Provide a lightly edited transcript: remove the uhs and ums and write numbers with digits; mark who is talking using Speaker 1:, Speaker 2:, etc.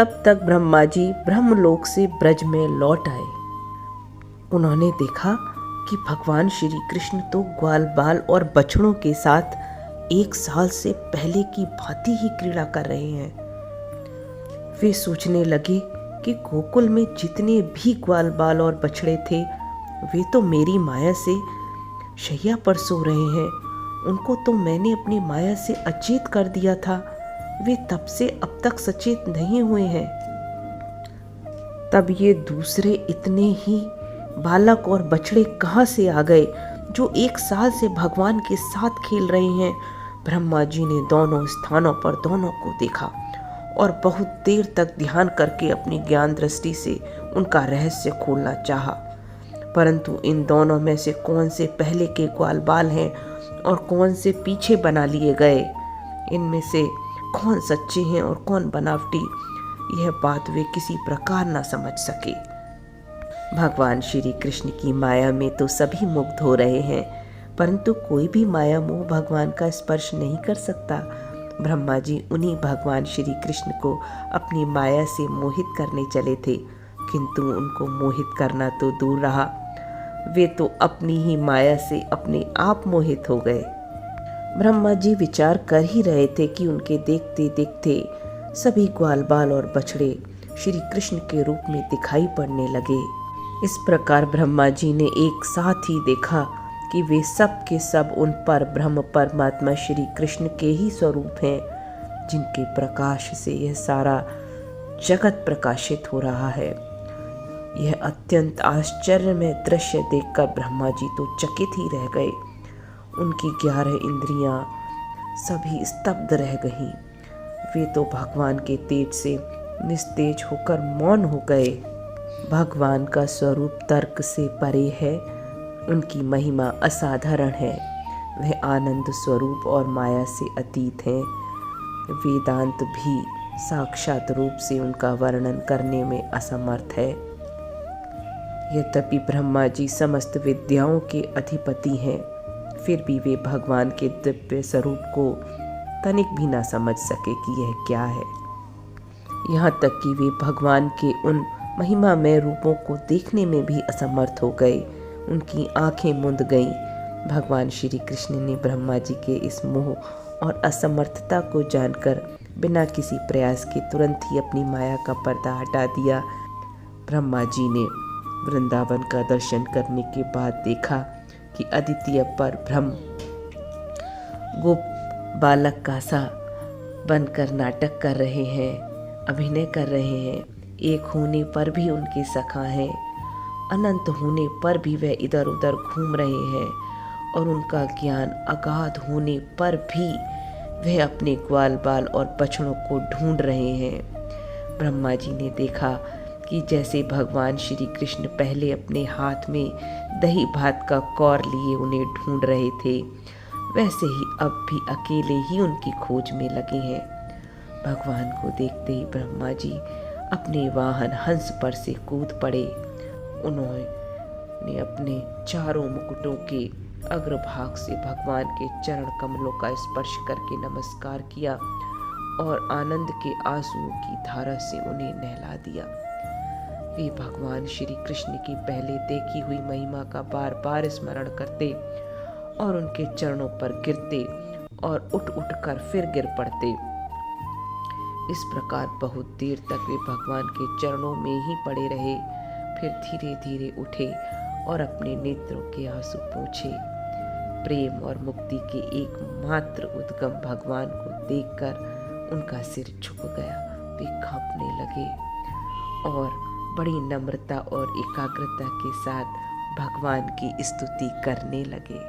Speaker 1: तब तक ब्रह्मा जी ब्रह्मलोक से ब्रज में लौट आए। उन्होंने देखा कि भगवान श्री कृष्ण तो ग्वाल बाल और बछड़ों के साथ 1 साल से पहले की भांति ही क्रीड़ा कर रहे हैं। वे सोचने लगे कि गोकुल में जितने भी ग्वाल बाल और बछड़े थे वे तो मेरी माया से शैया पर सो रहे हैं। उनको तो मैंने अपनी माया से अचेत कर दिया था। वे तब से अब तक सचेत नहीं हुए हैं। तब ये दूसरे इतने ही बालक और बछड़े कहाँ से आ गए जो 1 साल से भगवान के साथ खेल रहे हैं। ब्रह्मा जी ने दोनों स्थानों पर दोनों को देखा और बहुत देर तक ध्यान करके अपनी ज्ञान दृष्टि से उनका रहस्य खोलना चाहा। परंतु इन दोनों में से कौन से पहले के ग्वाल बाल हैं और कौन से पीछे बना लिए गए, इनमें से कौन सच्चे हैं और कौन बनावटी, यह बात वे किसी प्रकार न समझ सके। भगवान श्री कृष्ण की माया में तो सभी मुग्ध हो रहे हैं, परंतु कोई भी माया मोह भगवान का स्पर्श नहीं कर सकता। ब्रह्मा जी उन्हीं भगवान श्री कृष्ण को अपनी माया से मोहित करने चले थे, किंतु उनको मोहित करना तो दूर रहा, वे तो अपनी ही माया से अपने आप मोहित हो गए। ब्रह्मा जी विचार कर ही रहे थे कि उनके देखते देखते सभी ग्वाल बाल और बछड़े श्री कृष्ण के रूप में दिखाई पड़ने लगे। इस प्रकार ब्रह्मा जी ने एक साथ ही देखा कि वे सब के सब उन पर ब्रह्म परमात्मा श्री कृष्ण के ही स्वरूप हैं, जिनके प्रकाश से यह सारा जगत प्रकाशित हो रहा है। यह अत्यंत आश्चर्यमय दृश्य देखकर ब्रह्मा जी तो चकित ही रह गए। उनकी 11 इंद्रियां सभी स्तब्ध रह गईं। वे तो भगवान के तेज से निस्तेज होकर मौन हो गए। भगवान का स्वरूप तर्क से परे है, उनकी महिमा असाधारण है। वह आनंद स्वरूप और माया से अतीत हैं। वेदांत भी साक्षात रूप से उनका वर्णन करने में असमर्थ है। यद्यपि ब्रह्मा जी समस्त विद्याओं के अधिपति हैं, फिर भी वे भगवान के दिव्य स्वरूप को तनिक भी ना समझ सके कि यह क्या है। यहाँ तक कि वे भगवान के उन महिमामय रूपों को देखने में भी असमर्थ हो गए। उनकी आंखें मुंद गईं। भगवान श्री कृष्ण ने ब्रह्मा जी के इस मोह और असमर्थता को जानकर बिना किसी प्रयास के तुरंत ही अपनी माया का पर्दा हटा दिया। ब्रह्मा जी ने वृंदावन का दर्शन करने के बाद देखा कि अद्वितीय पर ब्रह्म गोप बालक का सा बनकर नाटक कर रहे हैं, अभिनय कर रहे हैं। एक होने पर भी उनके सखा हैं, अनंत होने पर भी वह इधर उधर घूम रहे हैं, और उनका ज्ञान अगाध होने पर भी वह अपने ग्वाल बाल और बछड़ों को ढूंढ रहे हैं। ब्रह्मा जी ने देखा कि जैसे भगवान श्री कृष्ण पहले अपने हाथ में दही भात का कौर लिए उन्हें ढूंढ रहे थे, वैसे ही अब भी अकेले ही उनकी खोज में लगे हैं। भगवान को देखते ही ब्रह्मा जी अपने वाहन हंस पर से कूद पड़े। उन्होंने अपने चारों मुकुटों के अग्रभाग से भगवान के चरण कमलों का स्पर्श करके नमस्कार किया और आनंद के आंसुओं की धारा से उन्हें नहला दिया। वे भगवान श्री कृष्ण की पहले देखी हुई महिमा का बार बार स्मरण करते और उनके चरणों पर गिरते और उठ उठ कर फिर गिर पड़ते। इस प्रकार बहुत देर तक वे भगवान के चरणों में ही पड़े रहे। फिर धीरे धीरे उठे और अपने नेत्रों के आंसू पोंछे। प्रेम और मुक्ति के एकमात्र उद्गम भगवान को देखकर उनका सिर झुक गया। वे कांपने लगे और बड़ी नम्रता और एकाग्रता के साथ भगवान की स्तुति करने लगे।